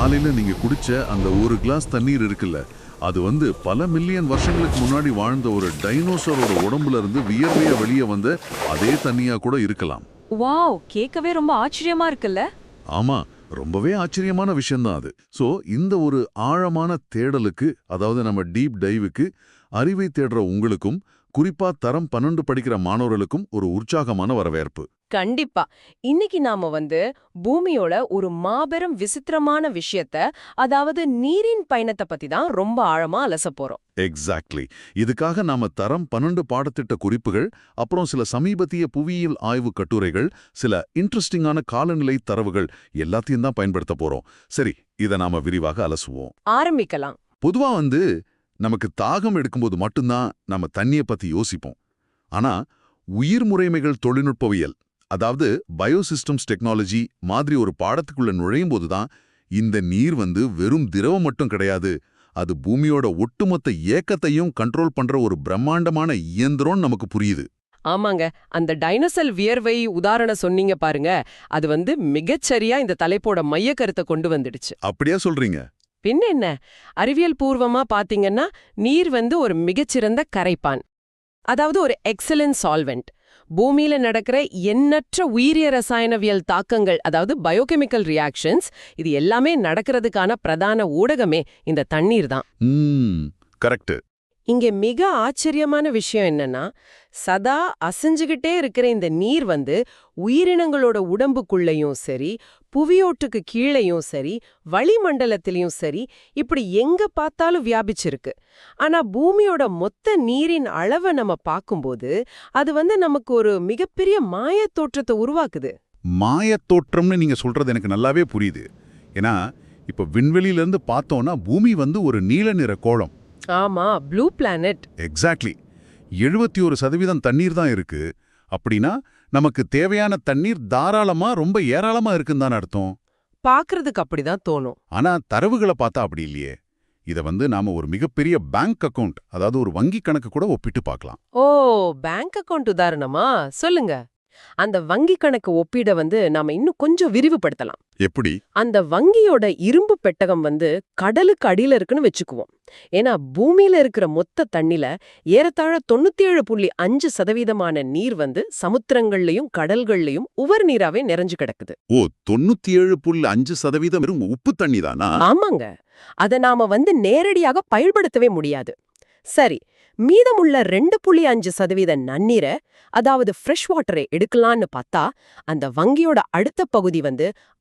காலையில நீங்க குடிச்ச அந்த ஒரு கிளாஸ் தண்ணீர் இருக்குல்ல, அது பல மில்லியன் வருஷங்களுக்கு முன்னாடி வாழ்ந்த ஒரு டைனோசரோட உடம்புல இருந்து வியர்வையா வெளியே வந்த அதே தண்ணியா கூட இருக்கலாம். வாவ், கேட்கவே ரொம்ப ஆச்சரியமா இருக்குல்ல. ஆமா, ரொம்பவே ஆச்சரியமான விஷயம்தான் அது. சோ இந்த ஒரு ஆழமான தேடலுக்கு, அதாவது நம்ம டீப் டைவுக்கு அறிவை தேடுற உங்களுக்கும், குறிப்பா தரம் 12 படிக்கிற மாணவர்களுக்கும் ஒரு உற்சாகமான வரவேற்பு. கண்டிப்பா. இன்னைக்கு நாம பூமியோட ஒரு மாபெரும் விசித்திரமான விஷயத்த, அதாவது நீரின் பயணத்தை பத்தி தான் ரொம்ப ஆழமா அலச போறோம். எக்ஸாக்ட்லி. இதுக்காக நாம தரம் 12 பாடத்திட்ட குறிப்புகள், அப்புறம் சில சமீபத்திய புவியியல் ஆய்வு கட்டுரைகள், சில இன்ட்ரெஸ்டிங்கான காலநிலை தரவுகள் எல்லாத்தையும் தான் பயன்படுத்த போறோம். சரி, இதை நாம விரிவாக அலசுவோம். ஆரம்பிக்கலாம். பொதுவா நமக்கு தாகம் எடுக்கும்போது மட்டும்தான் நம்ம தண்ணியை பத்தி யோசிப்போம். ஆனா உயிர் முறைமைகள் தொழில்நுட்பவியல், அதாவது பயோசிஸ்டம்ஸ் டெக்னாலஜி மாதிரி ஒரு பாடத்துக்குள்ள நுழையும் போதுதான் இந்த நீர் வெறும் திரவம் மட்டும் கிடையாது, அது பூமியோட ஒட்டுமொத்த ஏக்கத்தையும் கண்ட்ரோல் பண்ற ஒரு பிரம்மாண்டமான இயந்திரம் நமக்கு புரியுது. ஆமாங்க, அந்த டைனோசல் வியர்வை உதாரணம் சொன்னீங்க பாருங்க, அது மிகச்சரியா இந்த தலைப்போட மைய கருத்தை கொண்டு வந்துடுச்சு. அப்படியா சொல்றீங்க? பின்ன என்ன, அறிவியல் பூர்வமா பாத்தீங்கன்னா நீர் ஒரு மிகச்சிறந்த கரைப்பான், அதாவது ஒரு எக்ஸலன்ட் சால்வெண்ட். பூமியில நடக்கிற எண்ணற்ற உயிரிய ரசாயனவியல் தாக்கங்கள், அதாவது பயோகெமிக்கல் ரியாக்ஷன்ஸ், இது எல்லாமே நடக்கிறதுக்கான பிரதான ஊடகமே இந்த தண்ணீர் தான். கரெக்ட். இங்க மிக ஆச்சரியமான விஷயம் என்னன்னா, சதா அசைஞ்சுகிட்டே இருக்கிற இந்த நீர் உயிரினங்களோட உடம்புக்குள்ளேயும் சரி, புவியோட்டுக்கு கீழேயும் சரி, வளிமண்டலத்திலையும் சரி, இப்படி எங்க பார்த்தாலும் வியாபிச்சிருக்கு. ஆனா பூமியோட மொத்த நீரின் அளவை நம்ம பார்க்கும்போது அது நமக்கு ஒரு மிகப்பெரிய மாயத் தோற்றத்தை உருவாக்குது. மாயத் தோற்றம்னு நீங்க சொல்றது எனக்கு நல்லாவே புரியுது. ஏன்னா இப்ப விண்வெளியிலிருந்து பார்த்தோம்னா பூமி ஒரு நீல நிற கோளம். ஆமா, ப்ளூ பிளானட். எக்ஸாக்ட்லி. 71% தண்ணீர் தான் இருக்கு. அப்படின்னா நமக்கு தேவையான தண்ணீர் தாராளமா ரொம்ப ஏராளமா இருக்குன்னு தான் அர்த்தம். பாக்குறதுக்கு அப்படிதான் தோணும். ஆனா தரவுகளை பார்த்தா அப்படி இல்லையே. இத நாம ஒரு மிகப்பெரிய பேங்க் அக்கவுண்ட், அதாவது ஒரு வங்கி கணக்கு கூட ஒப்பிட்டு பார்க்கலாம். ஓ, பேங்க் அக்கவுண்ட் உதாரணமா சொல்லுங்க. அந்த வங்கி கணக்கு ஒப்பீட நாம இன்னும் கொஞ்சம் விரிவுபடுத்தலாம். எப்படி? அந்த வங்கியோட இரும்பு பெட்டகம் கடலுக்கு அடியில இருக்குன்னு வச்சுக்குவோம். ஏன்னா பூமியில இருக்கிற மொத்த தண்ணில ஏறத்தாழ 97.5% நீர் சமுத்திரங்கள்லயும் கடல்கள்லயும் உவர் நீராவே நிறைஞ்சு கிடக்குது. ஓ, 97.5% உப்பு தண்ணி தானா? ஆமாங்க. அத நாம நேரடியாக பயன்படுத்தவே முடியாது. சரி, மீதமுள்ள 2.5% நன்னீரை, அதாவது ஃப்ரெஷ் வாட்டரை எடுக்கலான்னு பார்த்தா, அந்த வங்கியோட அடுத்த பகுதி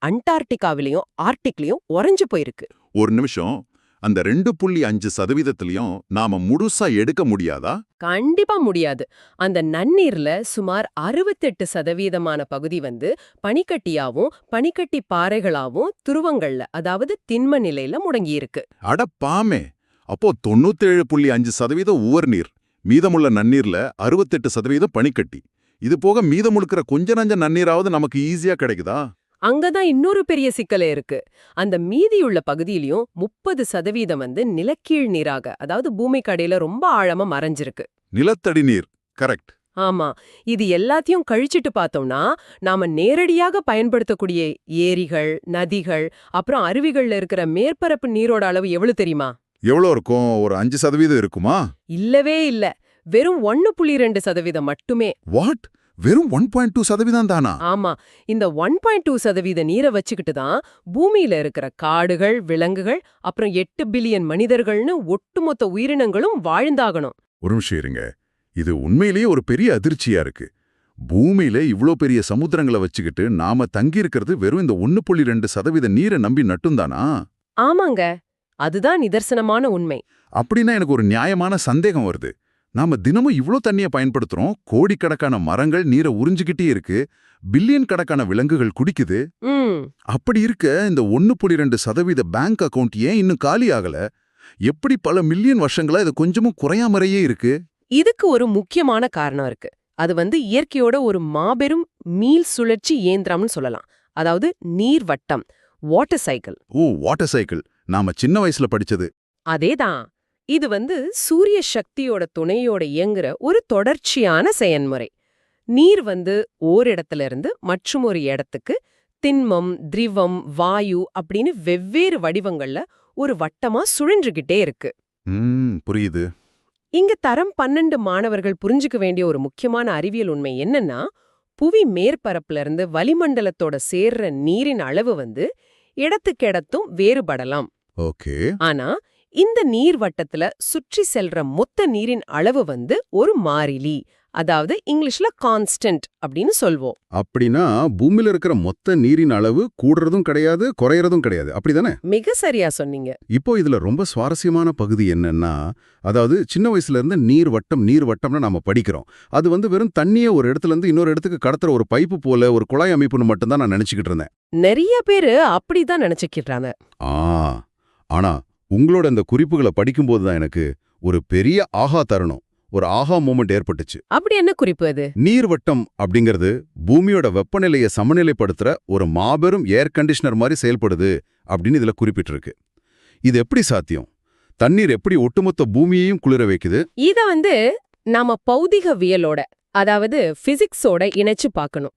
அண்டார்டிகாவிலையும் ஆர்டிக்லயும் உறைஞ்சு போயிருக்கு. ஒரு நிமிஷம், அந்த 2.5%லையும் நாம முழுசா எடுக்க முடியாதா? கண்டிப்பா முடியாது. அந்த நன்னீர்ல சுமார் 68% பகுதி பனிக்கட்டியாவும் பனிக்கட்டி பாறைகளாவும் துருவங்கள்ல, அதாவது திண்ம நிலையில முடங்கியிருக்கு. அட பாமே! அப்போ 97.5% உவர் நீர், மீதமுள்ள நன்னீர்ல 68% பனிக்கட்டி. இது போக மீதமுழுக்கிற கொஞ்ச நஞ்ச நன்னீராவது நமக்கு ஈஸியா கிடைக்குதா? அங்கதான் இன்னொரு பெரிய சிக்கலே இருக்கு. அந்த மீதியுள்ள பகுதியிலயும் 30% நிலக்கீழ் நீராக, அதாவது பூமிக்கு அடியில ரொம்ப ஆழமா மறைஞ்சிருக்கு. நிலத்தடி நீர். கரெக்ட். ஆமா, இது எல்லாத்தையும் கழிச்சிட்டு பார்த்தோம்னா, நாம நேரடியாக பயன்படுத்தக்கூடிய ஏரிகள், நதிகள், அப்புறம் அருவிகள்ல இருக்கிற மேற்பரப்பு நீரோட அளவு எவ்வளவு தெரியுமா? எவ்வளோ இருக்கும்? ஒரு 5% இருக்குமா? இல்லவே இல்ல. வெறும் 1.2% மட்டுமே. வாட்? வெறும் 1.2% தானா? ஆமா, இந்த 1.2% நீரை வச்சுக்கிட்டு தான் பூமியில இருக்கிற காடுகள், விலங்குகள், அப்புறம் 8 பில்லியன் மனிதர்கள்னு ஒட்டுமொத்த உயிரினங்களும் வாழ்ந்தாகணும். ஒரு நிமிஷம் இருங்க. இது உண்மையிலேயே ஒரு பெரிய அதிர்ச்சியா இருக்கு. பூமியில இவ்ளோ பெரிய சமுத்திரங்களை வச்சுக்கிட்டு நாம தங்கி இருக்கிறது வெறும் இந்த 1.2% நீரை நம்பி நட்டும்தானா? ஆமாங்க, அதுதான் நிதர்சனமான உண்மை. அப்படின்னா எனக்கு ஒரு நியாயமான சந்தேகம் வருது. நாம தினமும் இவ்ளோ தண்ணியை பயன்படுத்துறோம், கோடிக்கணக்கான மரங்கள் நீரை உறிஞ்சுக்கிட்டே இருக்கு, பில்லியன் கணக்கான விலங்குகள் குடிக்குது. அப்படி இருக்க இந்த 1.2% பேங்க் அக்கவுண்ட் ஏன் இன்னும் காலி ஆகல? எப்படி பல மில்லியன் வருஷங்களா இது கொஞ்சமும் குறையாமறையே இருக்கு? இதுக்கு ஒரு முக்கியமான காரணம் இருக்கு. அது இயற்கையோட ஒரு மாபெரும் மீள் சுழற்சி இயந்திரம்னு சொல்லலாம். அதாவது நீர்வட்டம், வாட்டர் சைக்கிள். ஓ, வாட்டர் சைக்கிள். நாம சின்ன வயசுல படிச்சது. அதேதான். இது சூரிய சக்தியோட துணையோட இயங்குற ஒரு தொடர்ச்சியான செயன்முறை. நீர் ஓரிடத்துல இருந்து மற்றும் ஒரு இடத்துக்கு திண்மம், திரிவம், வாயு அப்படின்னு வெவ்வேறு வடிவங்கள்ல ஒரு வட்டமா சுழன்றுகிட்டே இருக்கு. புரியுது. இங்க தரம் 12 மாணவர்கள் புரிஞ்சுக்க வேண்டிய ஒரு முக்கியமான அறிவியல் உண்மை என்னன்னா, புவி மேற்பரப்புல இருந்து வளிமண்டலத்தோட சேர்ற நீரின் அளவு இடத்துக்கு இடத்தும் வேறுபடலாம். ஓகே. ஆனா இந்த நீர் வட்டத்துல சுற்றி செல்ற மொத்த நீரின் அளவு ஒரு மாறிலி, அதாவது இங்கிலீஷ்ல கான்ஸ்டன்ட் அப்படின்னு சொல்வோம். அப்படின்னா பூமியில இருக்கிற மொத்த நீரின் அளவு கூடுறதும் கிடையாது, குறையறதும் கிடையாது. அப்படிதானே? மிக சரியா சொன்னீங்க. இப்போ இதுல ரொம்ப சுவாரஸ்யமான பகுதி என்னன்னா, அதாவது சின்ன வயசுல இருந்து நீர் வட்டம்னு நாம படிக்கிறோம். அது வெறும் தண்ணியை ஒரு இடத்துல இருந்து இன்னொரு இடத்துக்கு கடத்துற ஒரு பைப்பு போல ஒரு குழாய் அமைப்புன்னு மட்டும்தான் நான் நினைச்சுக்கிட்டு இருந்தேன். நிறைய பேரு அப்படிதான் நினைச்சுக்கிறாங்க. ஆனா உங்களோட இந்த குறிப்புகளை படிக்கும்போது தான் எனக்கு ஒரு பெரிய ஆஹா தருணம், ஒரு ஆஹா மொமெண்ட் ஏற்பட்டுச்சு. அப்படி என்ன குறிப்பு அது? நீர்வட்டம் அப்படிங்கிறது பூமியோட வெப்பநிலையை சமநிலைப்படுத்துற ஒரு மாபெரும் ஏர் கண்டிஷனர் மாதிரி செயல்படுது அப்படின்னு இதுல குறிப்பிட்டிருக்கு. இது எப்படி சாத்தியம்? தண்ணீர் எப்படி ஒட்டுமொத்த பூமியையும் குளிர வைக்குது? இத நாம பௌதிகவியலோட, அதாவது பிசிக்ஸோட இணைச்சு பார்க்கணும்.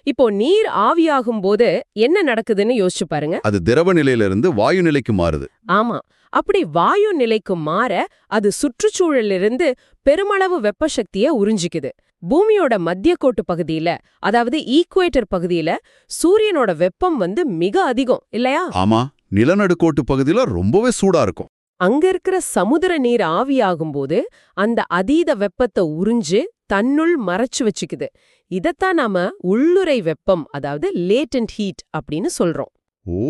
இப்போ நீர் ஆவியாகும் போது என்ன நடக்குதுன்னு யோசிச்சு பாருங்க. அது திரவ நிலையிலிருந்து வாயு நிலைக்கு மாறுது. ஆமா, அப்படி வாயு நிலைக்கு மாற அது சுற்றுச்சூழலிருந்து பெருமளவு வெப்ப சக்தியை உறிஞ்சிக்குது. பூமியோட மத்திய கோட்டு பகுதியில, அதாவது ஈக்குவேட்டர் பகுதியில சூரியனோட வெப்பம் மிக அதிகம் இல்லையா? ஆமா, நிலநடுக்கோட்டு பகுதியில ரொம்பவே சூடா இருக்கும். அங்க இருக்கிற சமுதிர நீர் ஆவியாகும்போது அந்த அதீத வெப்பத்தை உறிஞ்சு தன்னுள் மறைச்சு வச்சுக்குது. இதத்தான் நாம உள்ளுறை வெப்பம், அதாவது லேட்டன்ட் ஹீட் அப்படின்னு சொல்றோம். ஓ,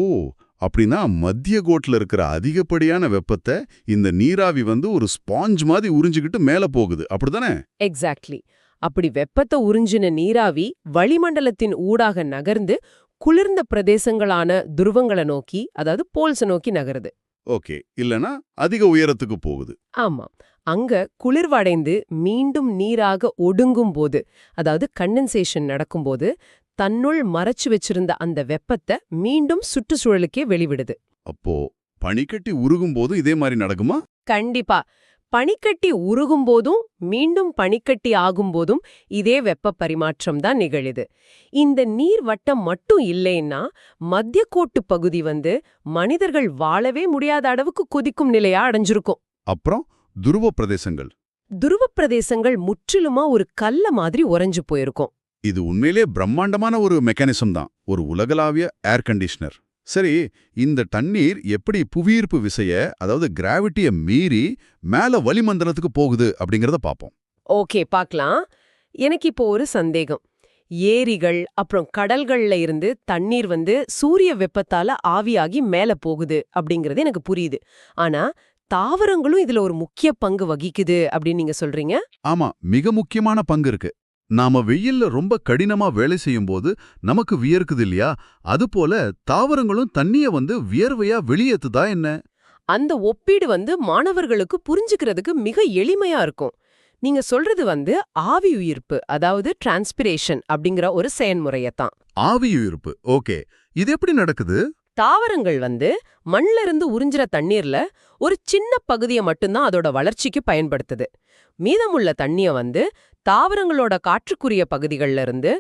அப்படின்னா மத்திய கோட்ல இருக்கிற அதிகப்படியான வெப்பத்தை இந்த நீராவி ஒரு ஸ்பாஞ்ச் மாதிரி உறிஞ்சுக்கிட்டு மேல போகுது, அப்படிதானே? எக்ஸாக்ட்லி. அப்படி வெப்பத்தை உறிஞ்சின நீராவி வளிமண்டலத்தின் ஊடாக நகர்ந்து குளிர்ந்த பிரதேசங்களான துருவங்களை நோக்கி, அதாவது போல்ஸை நோக்கி நகருது. ஓகே, இல்லனா அதிக உயரத்துக்கு போகுது. ஆமா, அங்க குளிர்வடைந்து மீண்டும் நீராக ஒடுங்கும் போது, அதாவது கண்டென்சேஷன் நடக்கும்போது தன்னுள் மறைச்சு வச்சிருந்த அந்த வெப்பத்தை மீண்டும் சுற்றுச்சூழலுக்கே வெளிவிடுது. அப்போ பனிக்கட்டி உருகும் போதும் இதே மாதிரி நடக்குமா? கண்டிப்பா. பனிக்கட்டி உருகும் போதும் மீண்டும் பனிக்கட்டி ஆகும்போதும் இதே வெப்ப பரிமாற்றம் தான் நிகழுது. இந்த நீர் வட்டம் மட்டும் இல்லைன்னா மத்திய கோட்டு பகுதி மனிதர்கள் வாழவே முடியாத அளவுக்கு கொதிக்கும் நிலையா அடைஞ்சிருக்கும். அப்புறம் துருவ பிரதேசங்கள்? துருவ பிரதேசங்கள் முற்றிலுமா ஒரு கல்ல மாதிரி உறைஞ்சு போயிருக்கும். இது உண்மையிலே பிரம்மாண்டமான ஒரு மெக்கானிசம் தான், ஒரு உலகளாவிய ஏர் கண்டிஷனர். சரி, இந்த தண்ணீர் எப்படி புவியீர்ப்பு விசைய, அதாவது கிராவிட்டிய மீறி மேல வளிமண்டலத்துக்கு போகுது அப்படிங்கறத பாப்போம். ஓகே, பார்க்கலாம். எனக்கு இப்போ ஒரு சந்தேகம். ஏரிகள் அப்புறம் கடல்கள்ல இருந்து தண்ணீர் சூரிய வெப்பத்தால ஆவியாகி மேல போகுது அப்படிங்கறது எனக்கு புரியுது. ஆனா தாவரங்களும் இதுல ஒரு முக்கிய பங்கு வகிக்குது அப்படின்னு நீங்க சொல்றீங்க? ஆமா, மிக முக்கியமான பங்கு இருக்கு. நாம வெயில்ல ரொம்ப கடினமா வேலை செய்யும்போது நமக்கு வியர்க்குது இல்லையா? அதுபோல தாவரங்களும் தண்ணிய வியர்வையா வெளியேத்துதா என்ன? அந்த ஒப்பீடு மாணவர்களுக்கு புரிஞ்சுக்கிறதுக்கு மிக எளிமையா இருக்கும். நீங்க சொல்றது ஆவி உயிர்ப்பு, அதாவது டிரான்ஸ்பிரேஷன் அப்படிங்கிற ஒரு செயல்முறையத்தான். ஆவி உயிர்ப்பு, ஓகே. இது எப்படி நடக்குது? தாவரங்கள் மண்ல இருந்து உறிஞ்சுற தண்ணீர்ல ஒரு சின்ன பகுதியை மட்டும்தான் அதோட வளர்ச்சிக்கு பயன்படுத்துது. மீதமுள்ள தண்ணிய தாவரங்களோட காற்றுக்குரிய பகுதிகள்ல இருந்து,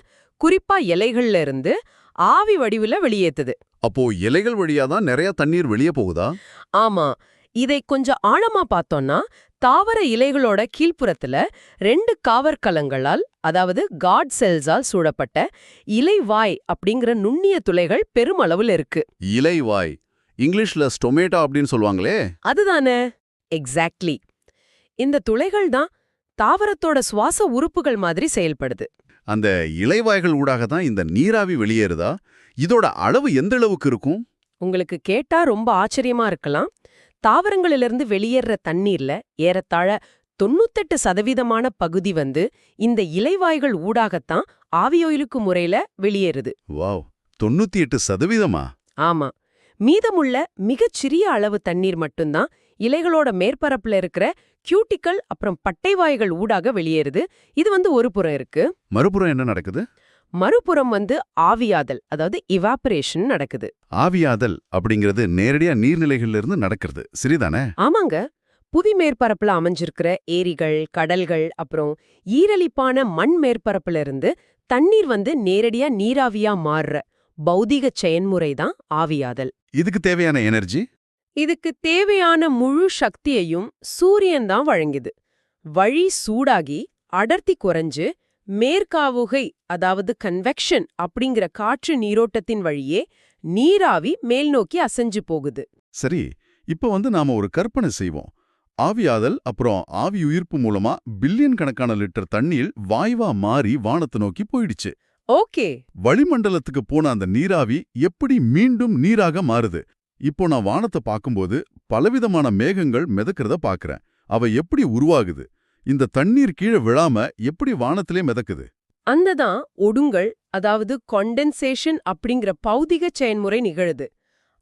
குறிப்பா இலைகள்ல இருந்து ஆவி வடிவுல வெளியேத்துது. அப்போ இலைகள் வழியாதான் நிறைய தண்ணீர் வெளியே போகுதா? ஆமா. இதை கொஞ்சம் ஆழமா பார்த்தோம்னா, தாவர இலைகளோட கீழ்ப்புறத்துல 2 காவற்கலங்களால், அதாவது காட் செல்ஸால் சூழப்பட்ட இலைவாய் அப்படிங்கிற நுண்ணிய துளைகள் பெருமளவுல இருக்கு. இலைவாய், இங்கிலீஷ்ல ஸ்டொமேட்டா அப்படின்னு சொல்லுவாங்களே, அதுதானே? எக்ஸாக்ட்லி. இந்த துளைகள் தான் தாவரத்தோட சுவாச உறுப்புகள் மாதிரி செயல்படுது. அந்த இலைவாய்கள் ஊடாக தான் இந்த நீராவி வெளியேறுதா? இதோட அளவு எந்த அளவுக்கு இருக்கும்? உங்களுக்கு கேட்டா ரொம்ப ஆச்சரியமா இருக்கலாம். தாவரங்களிலிருந்து வெளியேற தண்ணீர்ல ஏறத்தாழ 98% பகுதி இந்த இலைவாய்கள் ஊடாகத்தான் ஆவியொலிக்கு முறையில வெளியேறுது. வாவ், 98%? ஆமா. மீதமுள்ள மிகச்சிறிய அளவு தண்ணீர் மட்டும்தான் இலைகளோட மேற்பரப்புல இருக்கிற கியூட்டிக்கல் அப்புறம் பட்டைவாய்கள் ஊடாக வெளியேறுது. இது ஒரு புறம் இருக்கு. மறுபுறம் என்ன நடக்குது? மறுபுறம் ஆவியாதல், அதாவது இவாபரேஷன் நடக்குது. ஆவியாதல் அப்படிங்கிறது நேரடியா நீர்நிலைகள்ல இருந்து நடக்கிறது, சரிதானே? ஆமாங்க. புவி மேற்பரப்புல அமைஞ்சிருக்கிற ஏரிகள், கடல்கள் அப்புறம் ஈரலிப்பான மண் மேற்பரப்புல இருந்து தண்ணீர் நேரடியா நீராவியா மாறுற பௌதிக செயன்முறை தான் ஆவியாதல். இதுக்கு தேவையான எனர்ஜி? இதுக்கு தேவையான முழு சக்தியையும் சூரியன் தான் வழங்குது. வழி சூடாகி அடர்த்தி குறைஞ்சு மேற்காவுகை, அதாவது கன்வெக்ஷன் அப்படிங்கிற காற்று நீரோட்டத்தின் வழியே நீராவி மேல் நோக்கி அசைஞ்சு போகுது. சரி, இப்ப நாம ஒரு கற்பனை செய்வோம். ஆவியாதல் அப்புறம் ஆவி உயிர்ப்பு மூலமா பில்லியன் கணக்கான லிட்டர் தண்ணீர் வாயுவா மாறி வானத்தை நோக்கி போயிடுச்சு. ஓகே. வளிமண்டலத்துக்கு போன அந்த நீராவி எப்படி மீண்டும் நீராக மாறுது? இப்போ நான் வானத்தை பார்க்கும்போது பலவிதமான மேகங்கள் மிதக்கிறத பார்க்கறேன். அவை எப்படி உருவாகுது? இந்த தண்ணீர் கீழே விழாம எப்படி வானத்திலே மிதக்குது? அந்ததான் ஒடுங்கல், அதாவது கொண்டென்சேஷன் அப்படிங்கிற பௌதிக செயன்முறை நிகழுது.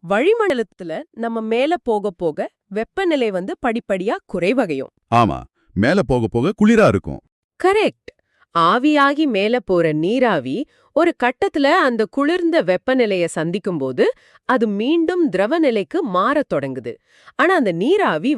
வளிமண்டலத்துல நம்ம மேல போக போக வெப்பநிலை படிப்படியா குறைவகையும். ஆமா, மேல போக போக குளிரா இருக்கும். கரெக்ட். ஆவியாகி மேல போற நீராவி ஒரு கட்டத்துல அந்த குளிர்ந்த வெப்பநிலைய சந்திக்கும்போது அது மீண்டும் திரவ நிலைக்கு மாறத் தொடங்குது. ஆனா அந்த நீராவி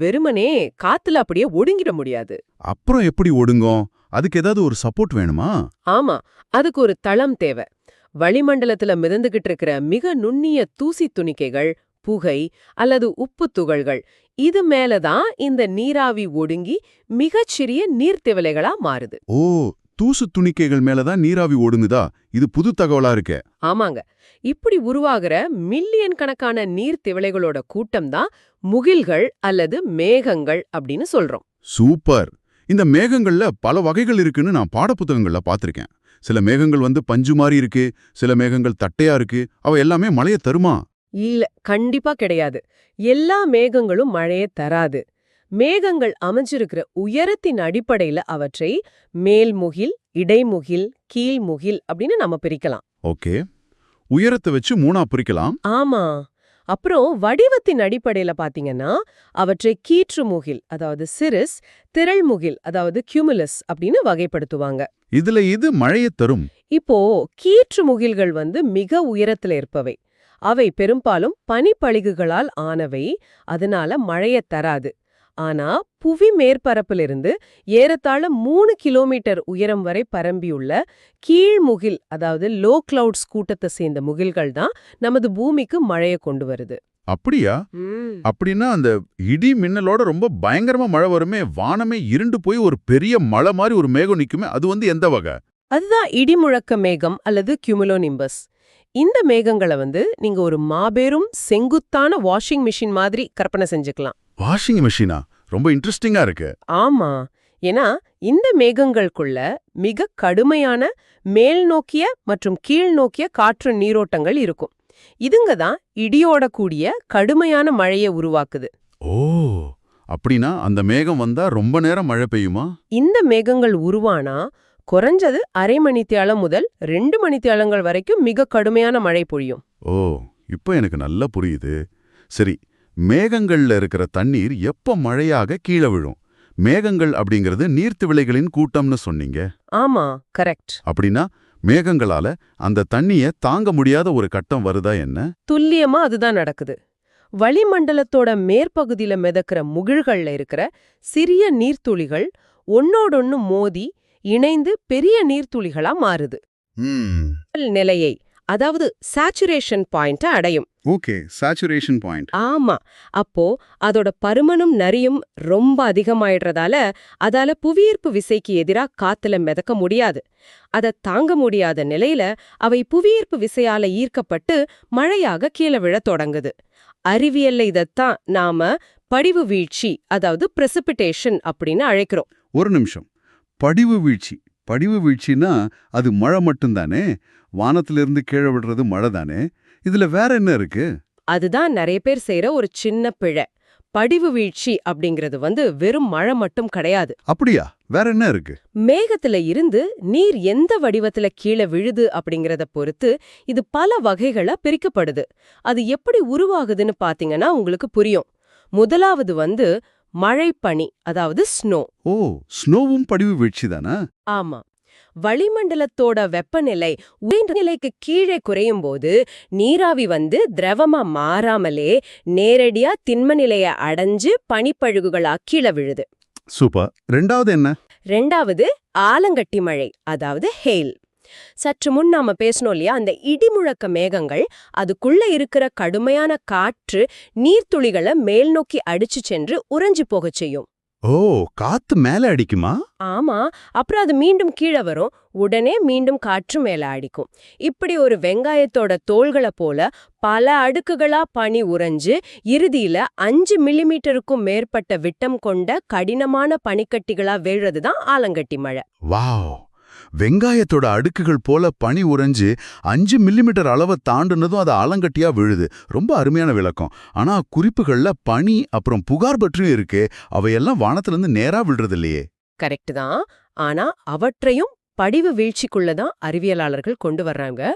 வெறுமனே காத்துல அப்படியே ஒடுங்கிட முடியாது. அப்புறம் எப்படி ஒடுங்கும்? அதுக்கு ஏதாவது ஒரு சப்போர்ட் வேணுமா? ஆமா, அதுக்கு ஒரு தளம் தேவை. வளிமண்டலத்துல மிதந்துகிட்டு இருக்கிற மிக நுண்ணிய தூசி துணிக்கைகள், புகை அல்லது உப்பு துகள்கள், இது மேலதான் இந்த நீராவி ஒடுங்கி மிகச்சிறிய நீர்த்திவலைகளா மாறுது. ஓ, தூசு துணிக்கைகள் மேலதான் நீராவி ஒடுங்குதா? இது புது தகவலா இருக்கே. ஆமாங்க. இப்படி உருவாகிற மில்லியன் கணக்கான நீர்த்திவலைகளோட கூட்டம் தான் முகில்கள் அல்லது மேகங்கள் அப்படின்னு சொல்றோம். சூப்பர். இந்த மேகங்கள்ல பல வகைகள் இருக்குன்னு நான் பாடப்புத்தகங்கள்ல பார்த்திருக்கேன். சில மேகங்கள் பஞ்சு மாதிரி இருக்கு, சில மேகங்கள் தட்டையா இருக்கு. அவ எல்லாமே மழைய தருமா? இல்ல, கண்டிப்பா கிடையாது. எல்லா மேகங்களும் மழையை தராது. மேகங்கள் அமைஞ்சிருக்கிற உயரத்தின் அடிப்படையில அவற்றை மேல்முகில், இடைமுகில், கீழ்முகில் அப்படின்னு நம்ம பிரிக்கலாம். ஓகே, உயரத்தை வச்சு மூணா பிரிக்கலாம். ஆமா. அப்புறம் வடிவத்தின் அடிப்படையில பாத்தீங்கன்னா அவற்றை கீற்றுமுகில், அதாவது சிரிஸ், திரள்முகில், அதாவது கியூமுலஸ் அப்படின்னு வகைப்படுத்துவாங்க. இதுல இது மழையை தரும். இப்போ கீற்றுமுகில்கள் மிக உயரத்துல இருப்பவை. அவை பெரும்பாலும் பனிப்பளிகுகளால் ஆனவை, அதனால மழையத் தராது. ஆனா புவி மேற்பரப்பிலிருந்து ஏறத்தாழ 3 கிலோமீட்டர் உயரம் வரை பரம்பியுள்ள கீழ்முகில், அதாவது லோ கிளவுட்ஸ் கூட்டத்தை சேர்ந்த முகில்கள் தான் நமது பூமிக்கு மழையை கொண்டு வருது. அப்படியா? அப்படின்னா அந்த இடி மின்னலோட ரொம்ப பயங்கரமா மழை வருமே, வானமே இருண்டு போய் ஒரு பெரிய மழை மாதிரி ஒரு மேகம் நிக்குமே, அது எந்த வகை? அதுதான் இடிமுழக்க மேகம் அல்லது கியூமுலோனிம்பஸ். இந்த மேகங்களை நீங்க ஒரு மாபெரும் செங்குத்தான வாஷிங் மிஷின் மாதிரி கற்பனை செஞ்சுக்கலாம். வாஷிங் மிஷினா? ரொம்ப இன்ட்ரெஸ்டிங்கா இருக்கு. ஆமா, ஏன்னா இந்த மேகங்களுக்குள்ள மிக கடுமையான மேல் நோக்கிய மற்றும் கீழ் நோக்கிய காற்று நீரோட்டங்கள் இருக்கும். இதுங்க தான் இடியோட கூடிய கடுமையான மழையை உருவாக்குது. ஓ, அப்படின்னா அந்த மேகம் வந்தா ரொம்ப நேரம் மழை பெய்யுமா? இந்த மேகங்கள் உருவானா குறைஞ்சது அரை மணித்தியாலம் முதல் 2 மணித்தியாலங்கள் வரைக்கும் மிக கடுமையான மழை பொழியும். ஓ, இப்போ எனக்கு நல்லா புரியுது. சரி, மேகங்கள்ல இருக்கிற தண்ணீர் எப்ப மழையாக கீழே விழும்? மேகங்கள் அப்படிங்கிறது நீர்த்திவளைகளின் கூட்டம்னு சொன்னீங்க. ஆமா, கரெக்ட். அப்படின்னா மேகங்களால அந்த தண்ணிய தாங்க முடியாத ஒரு கட்டம் வருதா என்ன? துல்லியமா அதுதான் நடக்குது. வளிமண்டலத்தோட மேற்பகுதியில மிதக்கிற முகில்கள்ல இருக்கிற சிறிய நீர்த்துளிகள் ஒன்னோடொன்னு மோதி இணைந்து பெரிய நீர்த்துளிகளா மாறுது. நிலையை, அதாவது சேச்சுரேஷன் பாயிண்ட அடையும். Okay, saturation point. ஆமா. அப்போ அதோட பருமனும் நரியும் ரொம்ப அதிகமாயிடுறதால அதால புவியீர்ப்பு விசைக்கு எதிரா காத்துல மிதக்க முடியாது. அதை தாங்க முடியாத நிலையில அவை புவியீர்ப்பு விசையால ஈர்க்கப்பட்டு மழையாக கீழே விழத் தொடங்குது. அறிவியல்ல இதத்தான் நாம படிவு வீழ்ச்சி, அதாவது பிரசிபிடேஷன் அப்படின்னு அழைக்கிறோம். ஒரு நிமிஷம். படிவு வீழ்ச்சி. படிவு வீழ்ச்சின்னா அது மழை மட்டும்தானே? வானத்திலிருந்து கீழே விடுறது மழை தானே? இதுல வேற என்ன இருக்கு? அதுதான் நிறைய பேர் செய்யற ஒரு சின்ன பிழை. படிவு வீழ்ச்சி அப்படிங்கிறது வெறும் மழை மட்டும் கிடையாது. அப்படியா? வேற என்ன இருக்கு? மேகத்துல இருந்து நீர் எந்த வடிவத்துல கீழே விழுது அப்படிங்கறத பொறுத்து இது பல வகைகளா பிரிக்கப்படுது. அது எப்படி உருவாகுதுன்னு பாத்தீங்கன்னா உங்களுக்கு புரியும். முதலாவது மழைப்பனி, அதாவது ஸ்னோ. ஓ, ஸ்னோவும் படிவு வீழ்ச்சி தானா? ஆமா. வளிமண்டலத்தோட வெப்பநிலை உயர்நிலைக்கு கீழே குறையும் போது நீராவி திரவமா மாறாமலே நேரடியா திண்ம நிலையை அடைஞ்சு பனிப்பழுகுகளா கீழே விழுது. சூப்பர். ரெண்டாவது என்ன? ரெண்டாவது ஆலங்கட்டி மழை, அதாவது ஹெயில். சற்று முன் நாம பேசணும் இல்லையா, அந்த இடிமுழக்க மேகங்கள் அதுக்குள்ள இருக்கிற கடுமையான காற்று நீர்த்துளிகளை மேல் நோக்கி அடிச்சு சென்று உறைஞ்சு போகச் செய்யும். ஓ, காத்து மேல அடிக்குமா? ஆமா, அப்புறம் அது மீண்டும் கீழே வரும். உடனே மீண்டும் காற்று மேல அடிக்கும். இப்படி ஒரு வெங்காயத்தோட தோள்களை போல பல அடுக்குகளா பனி உறைஞ்சு இறுதியில 5 மில்லிமீட்டருக்கும் மேற்பட்ட விட்டம் கொண்ட கடினமான பனிக்கட்டிகளா வீழ்றதுதான் ஆலங்கட்டி மழை. வாவ், வெங்காயத்தோட அடுக்குகள் போல பனி உறைஞ்சு 5 மில்லிமீட்டர் அளவை தாண்டுனதும் அது ஆலங்கட்டியா விழுது. ரொம்ப அருமையான விளக்கம். ஆனா குறிப்புகள்ல பனி அப்புறம் புகார் பற்றியும் இருக்கே, அவையெல்லாம் வானத்திலிருந்து நேரா விழுறது இல்லையே. கரெக்ட் தான். ஆனா அவற்றையும் படிவு வீழ்ச்சிக்குள்ளதான் அறிவியலாளர்கள் கொண்டு வர்றாங்க.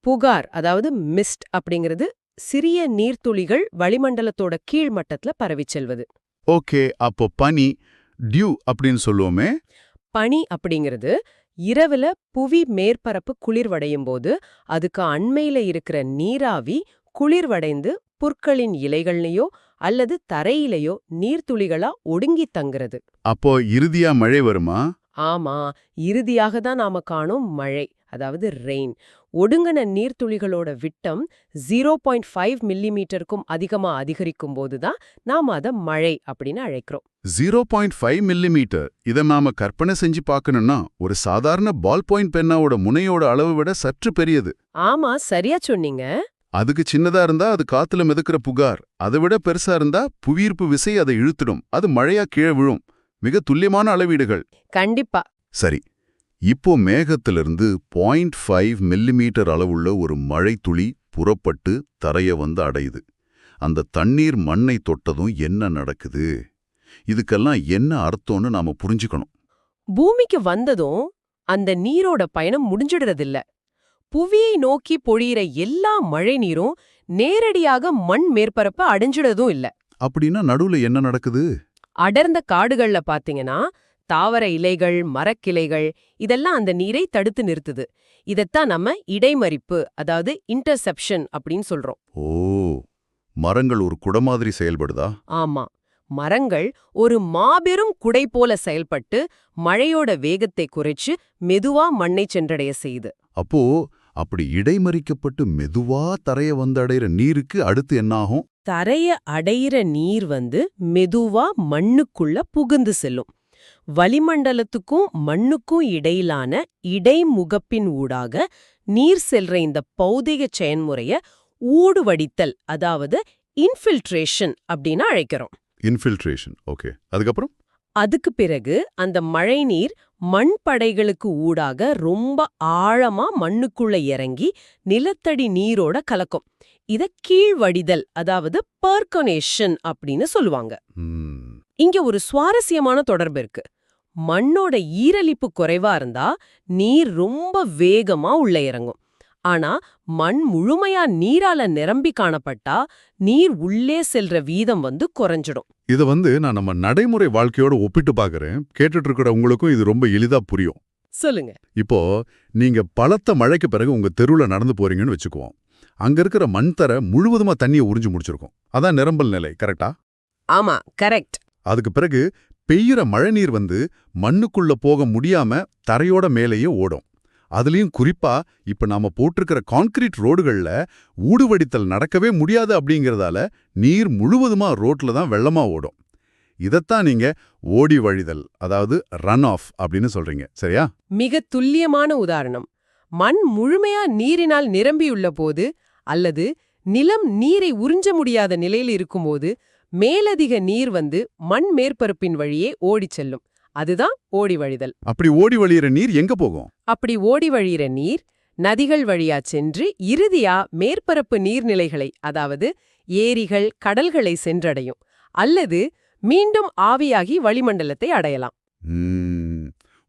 புகார், அதாவது மிஸ்ட் அப்படிங்கிறது சிறிய நீர்த்துளிகள் வளிமண்டலத்தோட கீழ் மட்டத்துல பரவிச் செல்வது. ஓகே, அப்போ பனி, டியூ அப்படின்னு சொல்லுவோமே. பனி அப்படிங்கிறது இரவுல புவி மேற்பரப்பு குளிர்வடையும் போது அதுக்கு அண்மையில இருக்கிற நீராவி குளிர்வடைந்து புற்களின் இலைகள்லயோ அல்லது தரையிலையோ நீர்த்துளிகளா ஒடுங்கி தங்குறது. அப்போ இறுதியா மழை வருமா? ஆமா, இறுதியாக தான் நாம காணும் மழை, அதாவது ரெயின். ஒடுங்கின நீர்த்துளிகளோட விட்டம் 0.5 மில்லிமீட்டருக்கும் அதிகமா அதிகரிக்கும் போதுதான் நாம அதை மழை அப்படின்னு அழைக்கிறோம். 0.5 மில்லிமீட்டர். இதை நாம கற்பனை செஞ்சு பார்க்கணும்னா ஒரு சாதாரண பால் பாயிண்ட் பென்னாவோட முனையோட அளவை விட சற்று பெரியது. ஆமா, சரியா சொன்னீங்க. அதுக்கு சின்னதா இருந்தா அது காத்துல மிதக்கிற புகார், அதை விட பெருசா இருந்தா புவியீர்ப்பு விசை அதை இழுத்துடும், அது மழையா கீழே விழும். மிக துல்லியமான அளவீடுகள். கண்டிப்பா. சரி, இப்போ மேகத்திலிருந்து 0.5 மில்லிமீட்டர் அளவுள்ள ஒரு மழை துளி புறப்பட்டு தரைய வந்து அடையுது. அந்த தண்ணீர் மண்ணை தொட்டதும் என்ன நடக்குது? இதுக்கெல்லாம் என்ன அர்த்தம்னு நாம புரிஞ்சுக்கணும். பூமிக்கு வந்ததும் அந்த நீரோட பயணம் முடிஞ்சிடுறதில்ல. புவியை நோக்கி பொழியிற எல்லா மழை நீரும் நேரடியாக மண் மேற்பரப்ப அடைஞ்சிடதும் இல்ல. அப்படின்னா நடுவுல என்ன நடக்குது? அடர்ந்த காடுகள்ல பாத்தீங்கன்னா தாவர இலைகள், மரக்கிளைகள் இதெல்லாம் அந்த நீரை தடுத்து நிறுத்துது. இதத்தான் நம்ம இடைமறிப்பு, அதாவது இன்டர்செப்ஷன் அப்படின்னு சொல்றோம். ஓ, மரங்கள் ஒரு குடை மாதிரி செயல்படுதா? ஆமா, மரங்கள் ஒரு மாபெரும் குடை போல செயல்பட்டு மழையோட வேகத்தை குறைச்சு மெதுவா மண்ணை சென்றடைய செய்யுது. அப்போ அப்படி இடைமறிக்கப்பட்டு மெதுவா தரைய வந்து அடையிற நீருக்கு அடுத்து என்னாகும்? தரைய அடையிற நீர் மெதுவா மண்ணுக்குள்ள புகுந்து செல்லும். வளிமண்டலத்துக்கும் மண்ணுக்கும் இடையிலான இடைமுகப்பின் ஊடாக நீர் செல்ற இந்த பௌதிக செயன்முறைய ஊடுவடித்தல், அதாவது இன்ஃபில்ட்ரேஷன் அப்படின்னு அழைக்கிறோம். இன்ஃபில்ட்ரேஷன். ஓகே, அதுக்கப்புறம்? அதுக்கு பிறகு அந்த மழைநீர் மண் படைகளுக்கு ஊடாக ரொம்ப ஆழமா மண்ணுக்குள்ள இறங்கி நிலத்தடி நீரோட கலக்கும். இத கீழ்வடிதல், அதாவது பெர்கனேஷன் அப்படின்னு சொல்லுவாங்க. இங்க ஒரு சுவாரஸ்யமான தொடர்பு இருக்கு. மண்ணோட ஈரலிப்பு குறைவா இருந்தா நீர் ரொம்ப வேகமா உள்ள இறங்கும். ஆனா மண் முழுமையா நீரால நிரம்பி காணப்பட்டா நீர் உள்ளே செல்ற வீதம் குறைஞ்சிடும். இத நான் நம்ம நடைமுறை வாழ்க்கையோட ஒப்பிட்டு பார்க்கறேன். கேட்டுட்டு இருக்கிற உங்களுக்கும் இது ரொம்ப எளிதா புரியும். சொல்லுங்க. இப்போ நீங்க பலத்த மழைக்கு பிறகு உங்க தெருவுல நடந்து போறீங்கன்னு வச்சுக்குவோம். அங்க இருக்கிற மண் தரை முழுவதுமா தண்ணியை உறிஞ்சு முடிச்சிருக்கும். அதான் நிரம்பல் நிலை, கரெக்டா? ஆமா, கரெக்ட். அதுக்கு பிறகு பெய்யுற மழை நீர் மண்ணுக்குள்ள போக முடியாம தரையோட மேலேயே ஓடும். அதுலயும் குறிப்பா இப்ப நாம போட்டிருக்கிற கான்கிரீட் ரோடுகள்ல ஊடுவடித்தல் நடக்கவே முடியாது அப்படிங்கறதால நீர் முழுவதுமா ரோட்ல தான் வெள்ளமா ஓடும். இதத்தான் நீங்க ஓடி வழிதல், அதாவது ரன் ஆஃப் அப்படின்னு சொல்றீங்க, சரியா? மிக துல்லியமான உதாரணம். மண் முழுமையா நீரினால் நிரம்பியுள்ள போது அல்லது நிலம் நீரை உறிஞ்ச முடியாத நிலையில் இருக்கும்போது மேலதிக நீர் மண் மேற்பரப்பின் வழியே ஓடிச் செல்லும். அதுதான் ஓடி வழிதல். அப்படி ஓடி வழியிற நீர் எங்க போகும்? அப்படி ஓடி வழியிற நீர் நதிகள் வழியா சென்று இறுதியா மேற்பரப்பு நீர்நிலைகளை, அதாவது ஏரிகள், கடல்களை சென்றடையும். அல்லது மீண்டும் ஆவியாகி வளிமண்டலத்தை அடையலாம்.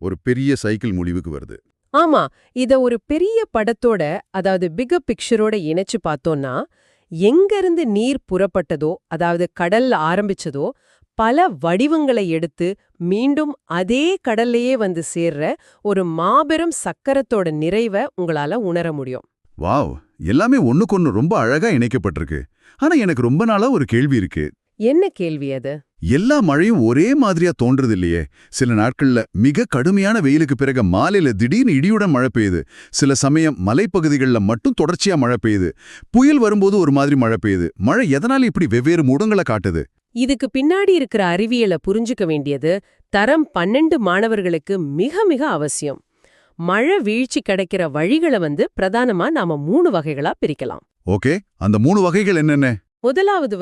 ஒரு பெரிய சைக்கிள் முடிவுக்கு வருது. ஆமா, இத ஒரு பெரிய படத்தோட, அதாவது பிகர் பிக்சரோட இணைச்சு பார்த்தோம்னா, எங்கிருந்து நீர் புறப்பட்டதோ, அதாவது கடல்ல ஆரம்பிச்சதோ, பல வடிவங்களை எடுத்து மீண்டும் அதே கடல்லையே சேர்ற ஒரு மாபெரும் சக்கரத்தோட நிறைவை உங்களால உணர முடியும். வாவ், எல்லாமே ஒண்ணுக்கொன்னு ரொம்ப அழகா இணைக்கப்பட்டிருக்கு. ஆனா எனக்கு ரொம்ப நாளா ஒரு கேள்வி இருக்கு. என்ன கேள்வி அது? எல்லா மழையும் ஒரே மாதிரியா தோன்றது இல்லையே. சில நாட்கள்ல மிக கடுமையான வெயிலுக்கு பிறகு மாலையில திடீர்னு இடியுடன் மழை பெய்யுது. சில சமயம் மலைப்பகுதிகள்ல மட்டும் தொடர்ச்சியா மழை பெய்யுது. புயல் வரும்போது ஒரு மாதிரி மழை பெய்யுது. மழை எதனால இப்படி வெவ்வேறு மூடங்களை காட்டுது? இதுக்கு பின்னாடி இருக்கிற அறிவியலை புரிஞ்சுக்க வேண்டியது தரம் 12 மாணவர்களுக்கு மிக மிக அவசியம். மழை வீழ்ச்சி கிடைக்கிற வழிகளை பிரதானமா நாம 3 வகைகளா பிரிக்கலாம். ஓகே, அந்த 3 வகைகள் என்னென்ன? முதலாவது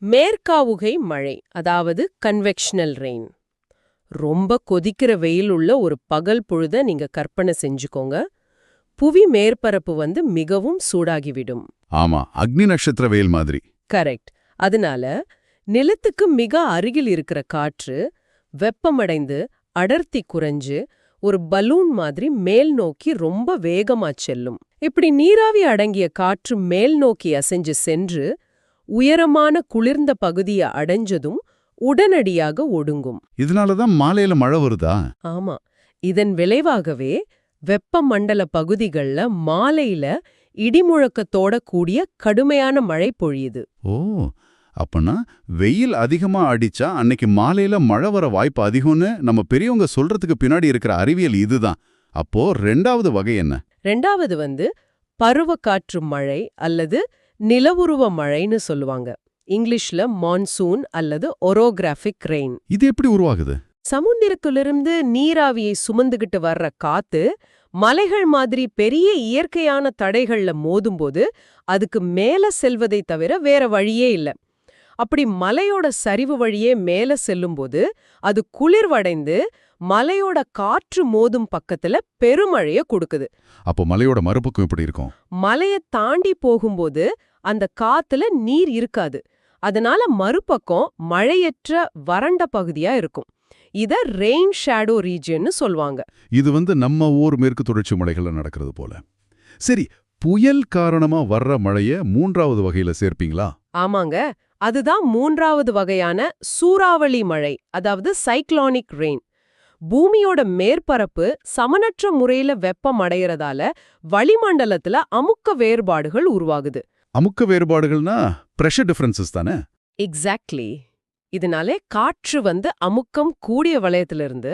மேற்காவுகை மழை, அதாவது கன்வெக்ஷனல் ரெயின். ரொம்ப கொதிக்கிற வெயில் உள்ள ஒரு பகல் பொழுத நீங்க கற்பனை செஞ்சுக்கோங்க. புவி மேற்பரப்பு மிகவும் சூடாகிவிடும். ஆமா, அக்னி நட்சத்திர வெயில் மாதிரி. கரெக்ட். அதனால நிலத்துக்கு மிக அருகில் இருக்கிற காற்று வெப்பமடைந்து அடர்த்தி குறைஞ்சு ஒரு பலூன் மாதிரி மேல் நோக்கி ரொம்ப வேகமா செல்லும். இப்படி நீராவி அடங்கிய காற்று மேல் நோக்கி அசைஞ்சு சென்று உயரமான குளிர்ந்த பகுதியை அடைஞ்சதும் உடனடியாக ஒடுங்கும். இதனாலதான் மாலையில மழை வருதா? ஆமா, இதன் விளைவாகவே வெப்பமண்டல பகுதிகள்ல மாலையில இடிமுழக்கத்தோட கூடிய கடுமையான மழை பொழியுது. ஓ, அப்பனா வெயில் அதிகமா அடிச்சா அன்னைக்கு மாலையில மழை வர வாய்ப்பு அதிகம்னு நம்ம பெரியவங்க சொல்றதுக்கு பின்னாடி இருக்கிற அறிவியல் இதுதான். அப்போ 2வது வகை என்ன? 2வது பருவக்காற்று மழை அல்லது நிலவுருவ மழைன்னு சொல்லுவாங்க. இங்கிலீஷ்ல மான்சூன் அல்லது ஒரோகிராஃபிக் ரெயின். இது எப்படி உருவாகுது? சமுத்திரத்திலிருந்து நீராவியை சுமந்துகிட்டு வர்ற காத்து மலைகள் மாதிரி பெரிய இயற்கையான தடைகள்ல மோதும்போது அதுக்கு மேல செல்வதை தவிர வேற வழியே இல்ல. அப்படி மலையோட சரிவு வழியே மேல செல்லும்போது அது குளிர்வடைந்து மலையோட காற்று மோதும் பக்கத்துல பெருமழைய கொடுக்குது. அப்போ மலையோட மறுபக்கம் எப்படி இருக்கும்? மலையை தாண்டி போகும்போது அந்த காத்துல நீர் இருக்காது. அதனால மறுபக்கம் மழையற்ற வறண்ட பகுதியா இருக்கும். இத ரெயின் ஷேடோ ரீஜியன்னு சொல்வாங்க. இது நம்ம ஊர் மேற்கு தொடர்ச்சி மலைகள்ல நடக்கிறது போல. சரி, புயல் காரணமா வர்ற மழைய 3வது வகையில சேர்ப்பீங்களா? ஆமாங்க, அதுதான் 3வது வகையான சூறாவளி மழை, அதாவது சைக்ளோனிக் ரெயின். பூமியோட மேற்பரப்பு சமனற்ற முறையில வெப்பம் அடையறதால வளிமண்டலத்துல அமுக்க வேறுபாடுகள் உருவாகுது. அமுக்க வேறுபாடுகள்னா பிரஷர் டிஃபரன்சஸ் தானே? எக்ஸாக்ட்லி. இதனாலே காற்று அமுக்கம் கூடிய வளையத்திலிருந்து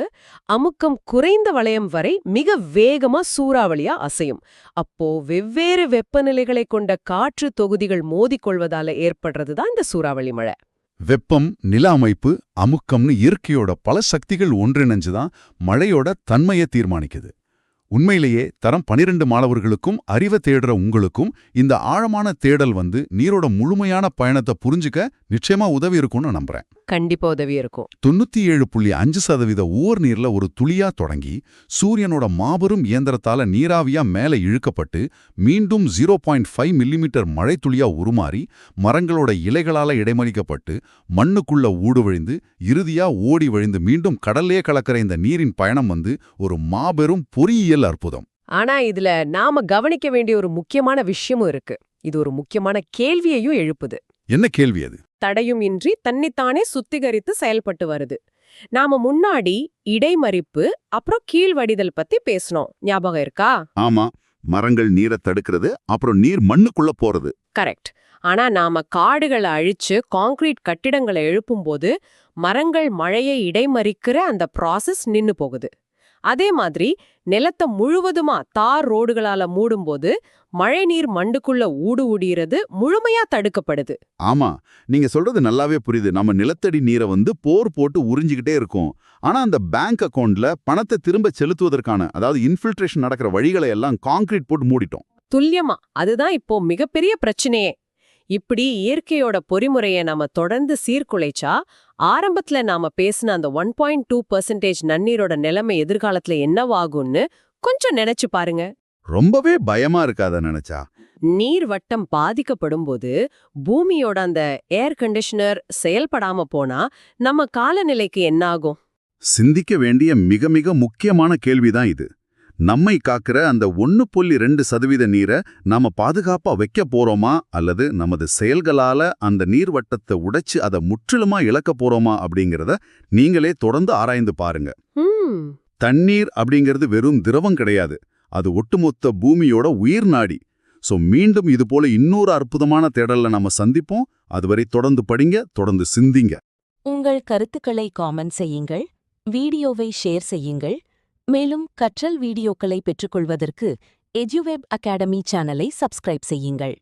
அமுக்கம் குறைந்த வளையம் வரை மிக வேகமா சூறாவளியா அசையும். அப்போ வெவ்வேறு வெப்பநிலைகளை கொண்ட காற்று தொகுதிகள் மோதிக்கொள்வதால ஏற்படுறதுதான் இந்த சூறாவளி மழை. வெப்பம், நில அமைப்பு, அமுக்கம்னு இயற்கையோட பல சக்திகள் ஒன்றிணைஞ்சுதான் மழையோட தன்மையை தீர்மானிக்குது. உண்மையிலேயே தரம் 12 மாணவர்களுக்கும் அறிவை தேடுற உங்களுக்கும் இந்த ஆழமான தேடல் நீரோட முழுமையான பயணத்தை புரிஞ்சுக்க நிச்சயமா உதவி இருக்கும்னு நம்புறேன். கண்டிப்பா உதவி இருக்கும். 97.5% ஊர் நீர்ல ஒரு துளியா தொடங்கி சூரியனோட மாபெரும் இயந்திரத்தால நீராவியா மேல இழுக்கப்பட்டு மீண்டும் 0.5 மில்லிமீட்டர் மழை துளியா உருமாறி மரங்களோட இலைகளால இடைமறிக்கப்பட்டு மண்ணுக்குள்ள ஊடுவழிந்து இறுதியா ஓடி வழிந்து மீண்டும் கடல்லே கலக்கிற இந்த நீரின் பயணம் ஒரு மாபெரும் பொறியியல் அற்புதம். ஆனா இதுல நாம கவனிக்க வேண்டிய ஒரு முக்கியமான விஷயமும் இருக்கு. இது ஒரு முக்கியமான கேள்வியையும் எழுப்புது. என்ன கேள்வி அது? தடையும் இன்றி தன்னைத்தானே சுத்திகரித்து செயல்பட்டு வருது. நாம முன்னாடி இடைமறிப்பு அப்புறம் கீழ்வடிதல் பத்தி பேசணும், ஞாபகம் இருக்கா? ஆமா, மரங்கள் நீரை தடுக்கிறது, அப்புறம் நீர் மண்ணுக்குள்ள போறது. கரெக்ட். ஆனா நாம காடுகளை அழிச்சு கான்கிரீட் கட்டிடங்களை எழுப்பும்போது மரங்கள் மழையை இடைமறிக்கிற அந்த ப்ராசஸ் நின்னு போகுது. அதே மாதிரி நிலத்தை முழுவதுமா தார் ரோடுகளால மூடும்போது மழை நீர் மண்டுக்குள்ள ஊடுருவது முழுமையா தடுக்கப்படுது. ஆமா, நீங்க சொல்றது நல்லாவே புரியுது. நம்ம நிலத்தடி நீரை போர் போட்டு உறிஞ்சிக்கிட்டே இருக்கும். ஆனா அந்த பேங்க் அக்கவுண்ட்ல பணத்தை திரும்ப செலுத்துவதற்கான, அதாவது இன்ஃபில்ட்ரேஷன் நடக்கிற வழிகளை எல்லாம் கான்கிரீட் போட்டு மூடிட்டோம். துல்லியமா. அதுதான் இப்போ மிகப்பெரிய பிரச்சனையே. இப்படி இயற்கையோட பொறிமுறையை நாம தொடர்ந்து சீர்குலைச்சா ஆரம்பத்துல நாம பேசின அந்த 1.2% நன்னீரோட நிலைமை எதிர்காலத்துல என்னவாகும்னு கொஞ்சம் நினைச்சு பாருங்க. ரொம்பவே பயமா இருக்காத நினைச்சா? நீர் வட்டம் பாதிக்கப்படும் போது பூமியோட அந்த ஏர் கண்டிஷனர் செயல்படாம போனா நம்ம காலநிலைக்கு என்ன ஆகும்? சிந்திக்க வேண்டிய மிக மிக முக்கியமான கேள்விதான் இது. நம்மை காக்கிற அந்த 1.2% நீரை நாம பாதுகாப்பா வைக்க போறோமா, அல்லது நமது செயல்களால அந்த நீர்வட்டத்தை உடைச்சு அதை முற்றிலுமா இழக்க போறோமா அப்படிங்கறத நீங்களே தொடர்ந்து ஆராய்ந்து பாருங்க. தண்ணீர் அப்படிங்கிறது வெறும் திரவம் கிடையாது. அது ஒட்டுமொத்த பூமியோட உயிர் நாடி. சோ மீண்டும் இது போல இன்னொரு அற்புதமான தேடல்ல நம்ம சந்திப்போம். அதுவரை தொடர்ந்து படிங்க, தொடர்ந்து சிந்திங்க. உங்கள் கருத்துக்களை காமெண்ட் செய்யுங்கள், வீடியோவை ஷேர் செய்யுங்கள். மேலும் கற்றல் வீடியோக்களை பெற்றுக்கொள்வதற்கு எஜுவெப் அகாடமி சேனலை சப்ஸ்கிரைப் செய்யுங்கள்.